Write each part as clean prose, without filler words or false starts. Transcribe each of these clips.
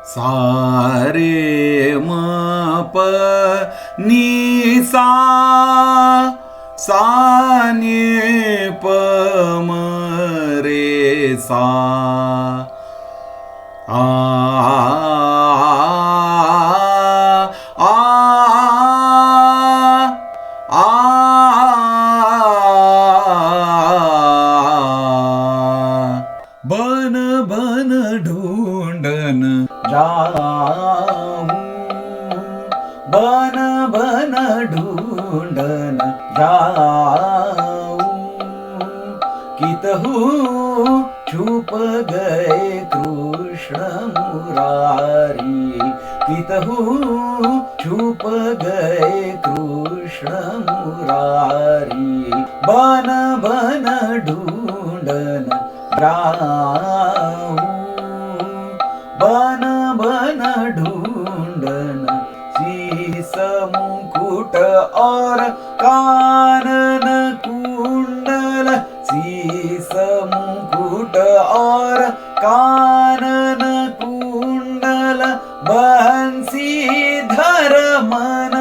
सा रे म प नी सा सा नी प म रे सा आ आ आ बन बन ढूंढन जाऊं बन बन ढूंढन जाऊं कितहु छुप गए कृष्ण मुरारी कितहु छुप गए कृष्ण मुरारी बन बन ढूंढन जाऊं बन बन ढूंढन शीस मुकुट और कानन कुंडल शीस मुकुट और कानन कुंडल बंसीधर मन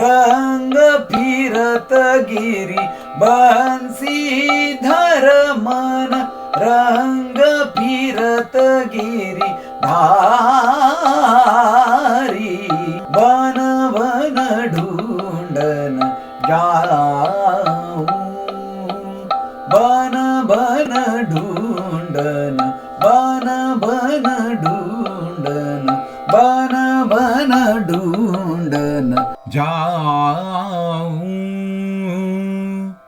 रंग फिरत गिरी बंसीधर मन रंग फिरत गिरी धारी बन बन ढूंढन जाऊं बन बन ढूंढन बन बन ढूंढन बन बन ढूंढन जाऊं।